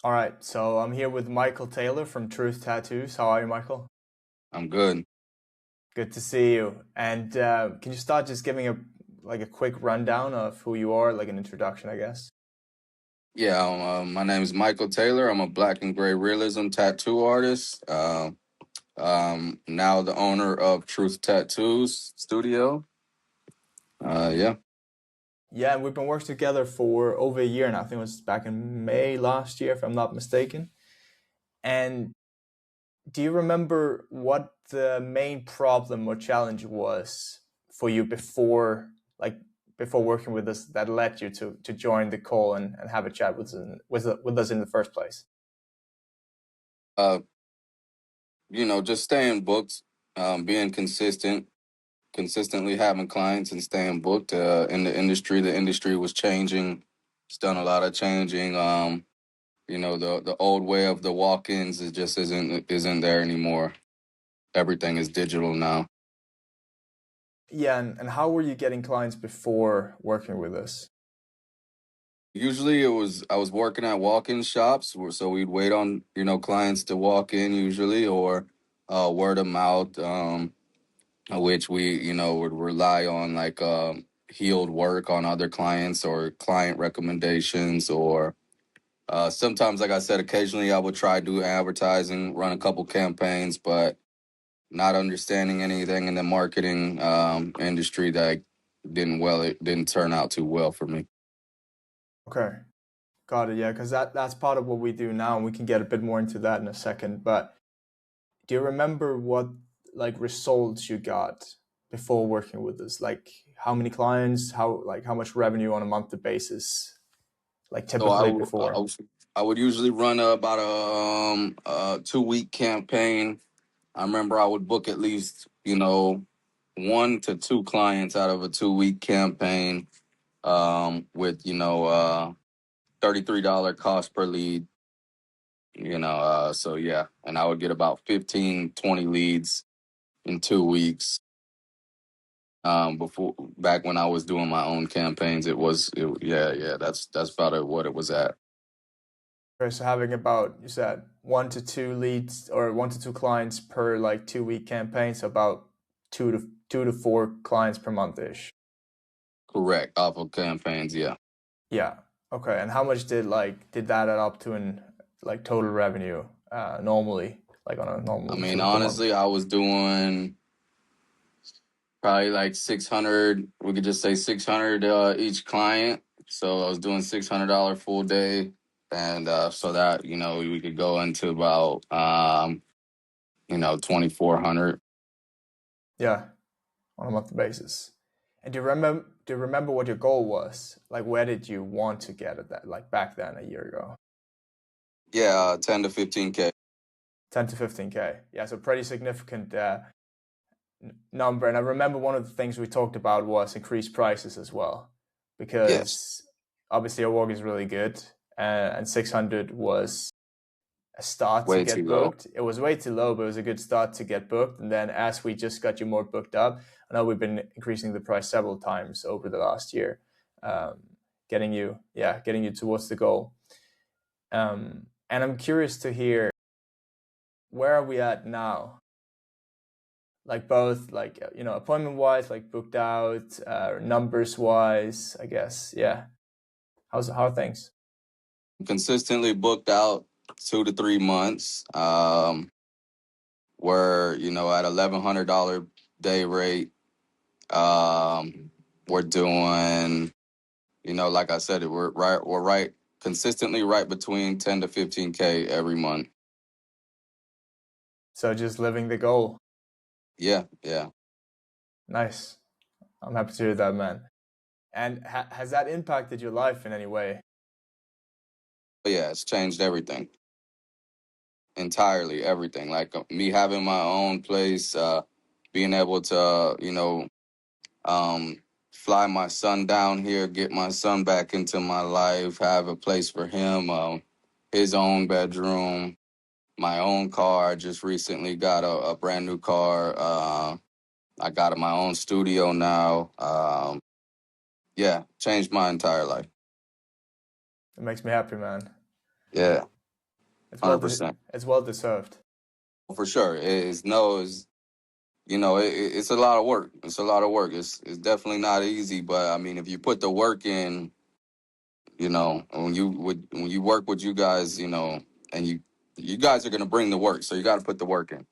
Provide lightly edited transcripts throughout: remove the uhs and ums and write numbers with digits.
All right, so I'm here with Michael Taylor from Truth Tattoos. How are you, Michael? I'm good. Good to see you. And can you start just giving a quick rundown of who you are, like an introduction, I guess? Yeah, my name is Michael Taylor. I'm a black and gray realism tattoo artist. Now the owner of Truth Tattoos Studio. Yeah. Yeah, and we've been working together for over a year now. I think it was back in May last year, if I'm not mistaken. And do you remember what the main problem or challenge was for you like before working with us that led you to join the call and have a chat with us in the first place? Uh, just staying booked, being consistently having clients and staying booked. In the industry, was changing. It's done a lot of changing. The old way of the walk-ins is just isn't there anymore. Everything is digital now. Yeah, and how were you getting clients before working with us? Usually I was working at walk-in shops, so we'd wait on clients to walk in usually, or word of mouth, which we would rely on like healed work on other clients or client recommendations, or sometimes, like I said, occasionally I would try do advertising, run a couple campaigns, but not understanding anything in the marketing industry that it didn't turn out too well for me. Okay, got it. Yeah, because that's part of what we do now, and we can get a bit more into that in a second. But do you remember what like results you got before working with us? Like how many clients, how much revenue on a monthly basis, like So typically before? I would usually run about a 2 week campaign. I remember I would book at least 1 to 2 clients out of a 2 week campaign, with $33 cost per lead. So yeah, and I would get about 15, 20 leads in 2 weeks. Before back when I was doing my own campaigns, yeah, that's about what it was at. Okay, so having about you said 1 to 2 leads or 1 to 2 clients per like 2 week campaign, so about two to four clients per month ish. Correct. Off of campaigns, yeah. Yeah. Okay. And how much did that add up to in like total revenue normally, like on a I normal mean, typical month? honestly, I was doing probably like 600. We could just say 600 each client. So I was doing $600 full day, and so that we could go into about 2,400. Yeah, on a monthly basis. And do you remember what your goal was? Like where did you want to get at that like back then a year ago? Yeah, 10 to 15K. 10 to 15K. Yeah, so pretty significant number. And I remember one of the things we talked about was increased prices as well, Yes, because obviously our work is really good, and 600 was a start to way too get low. booked. It was way too low, but it was a good start to get booked. And then as we just got you more booked up, I know we've been increasing the price several times over the last year, um, getting you towards the goal. And I'm curious to hear, where are we at now? Like both, like appointment wise, like booked out, numbers wise, I guess. Yeah. How are things? Consistently booked out 2 to 3 months. We're at $1,100 day rate. We're doing, like I said, we're right consistently right between 10 to 15K every month. So just living the goal. Yeah, yeah. Nice. I'm happy to hear that, man. And has that impacted your life in any way? But yeah, it's changed everything. Entirely everything. Like me having my own place, being able to, um, fly my son down here, get my son back into my life, have a place for him, his own bedroom, my own car. I just recently got a brand new car. I got my own studio now. Yeah, changed my entire life. It makes me happy, man. Yeah. 100%. It's well deserved. For sure. It's no, it's, it's a lot of work. It's a lot of work. It's definitely not easy, but I mean, if you put the work in, when you work with you guys, and you guys are gonna bring the work, so you got to put the work in.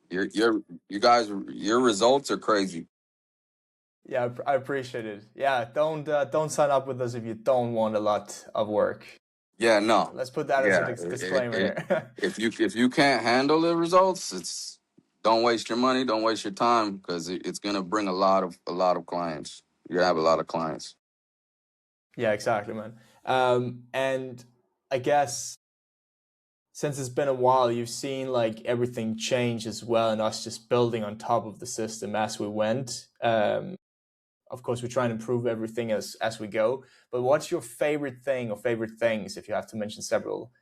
You guys, your results are crazy. Yeah, I appreciate it. Yeah, don't sign up with us if you don't want a lot of work. Yeah, no, Let's put that as a yeah. disclaimer here. If you can't handle the results, it's don't waste your money, don't waste your time, because it's gonna bring a lot of clients. You have a lot of clients. Yeah, exactly, man. And I guess since it's been a while, you've seen like everything change as well, and us just building on top of the system as we went. Of course, we try and improve everything as we go. But what's your favorite thing or favorite things, if you have to mention several,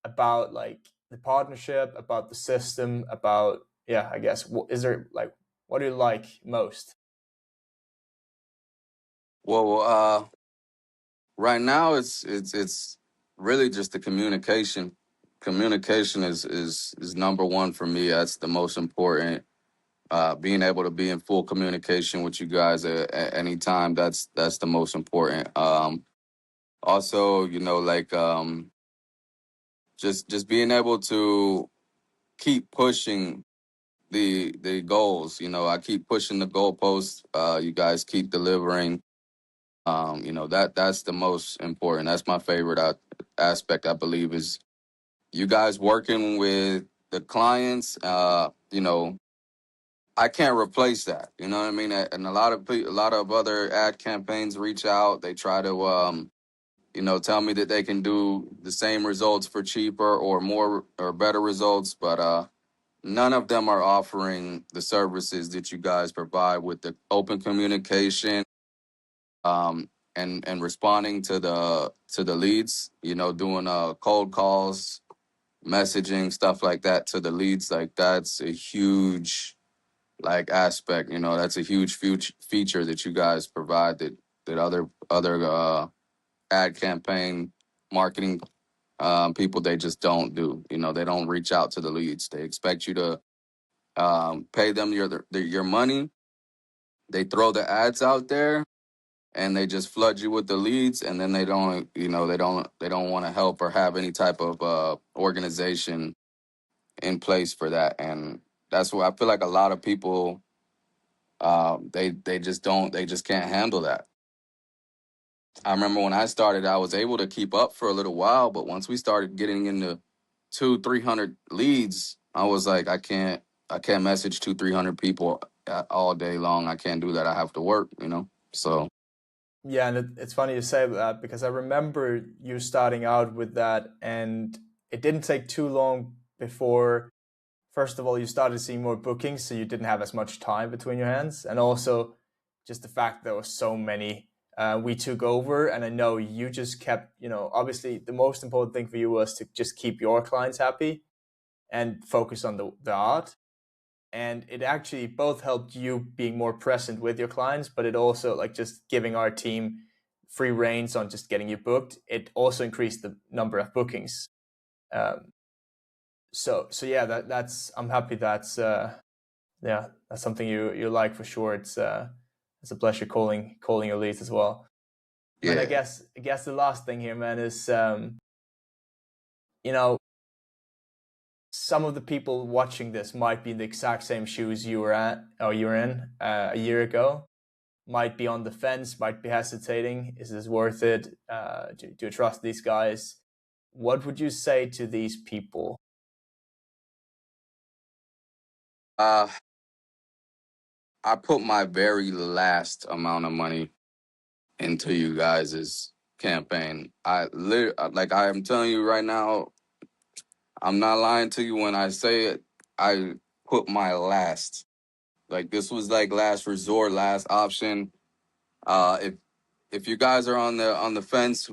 about like the partnership, about the system, about yeah, I guess is there like what do you like most? Well, right now it's really just the communication. Communication is number one for me. That's the most important. Being able to be in full communication with you guys at any time, that's the most important. Also, like just being able to keep pushing the goals. I keep pushing the goalposts. You guys keep delivering. That's the most important. That's my favorite aspect. I believe is you guys working with the clients. I can't replace that. You know what I mean? And a lot of other ad campaigns reach out. They try to tell me that they can do the same results for cheaper or more or better results, but none of them are offering the services that you guys provide with the open communication, and responding to the leads. Doing cold calls, messaging, stuff like that to the leads. Like that's a huge like aspect. That's a huge feature that you guys provide that other ad campaign marketing people, they just don't do. They don't reach out to the leads. They expect you to pay them your money. They throw the ads out there and they just flood you with the leads, and then they don't want to help or have any type of organization in place for that. And that's why I feel like a lot of people, they just can't handle that. I remember when I started, I was able to keep up for a little while, but once we started getting into 300 leads, I was like, I can't message 300 people all day long. I can't do that. I have to work. So Yeah, and it's funny you say that because I remember you starting out with that, and it didn't take too long before, first of all, you started seeing more bookings, so you didn't have as much time between your hands, and also just the fact there were so many. We took over, and I know you just kept, obviously the most important thing for you was to just keep your clients happy and focus on the art. And it actually both helped you being more present with your clients, but it also like just giving our team free reins on just getting you booked. It also increased the number of bookings. Um, so yeah, that's I'm happy that's something you like for sure. It's a pleasure calling your leads as well. Man, I yeah. guess I guess the last thing here, man, is you know some of the people watching this might be in the exact same shoes you were at or you were in a year ago. Might be on the fence, might be hesitating. Is this worth it? Do you trust these guys? What would you say to these people? uh, I put my very last amount of money into you guys' campaign. Like I am telling you right now, I'm not lying to you when I say it. I put my last. Like this was like last resort, last option. If you guys are on the fence,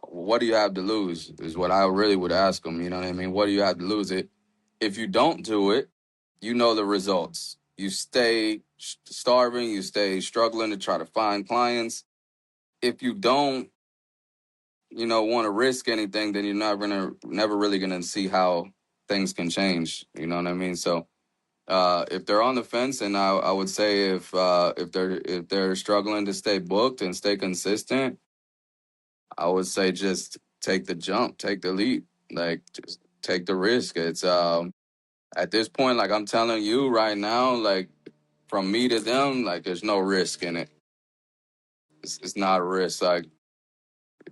what do you have to lose? Is what I really would ask them. You know what I mean? What do you have to lose? It if you don't do it, you know the results. You stay starving. You stay struggling to try to find clients. If you don't want to risk anything, then you're never really gonna see how things can change. You know what I mean? So if they're on the fence, and I would say if they're struggling to stay booked and stay consistent, I would say just take the jump, take the leap, like just take the risk. It's at this point, like I'm telling you right now, like from me to them, like there's no risk in it. It's not a risk. Like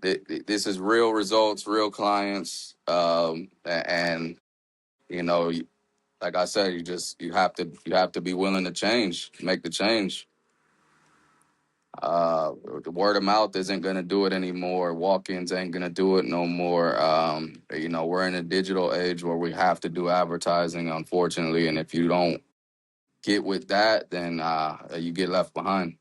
this is real results, real clients, and you know, like I said, you have to be willing to change, make the change. The word of mouth isn't gonna do it anymore. Walk-ins ain't gonna do it no more. We're in a digital age where we have to do advertising, unfortunately, and if you don't get with that, then you get left behind.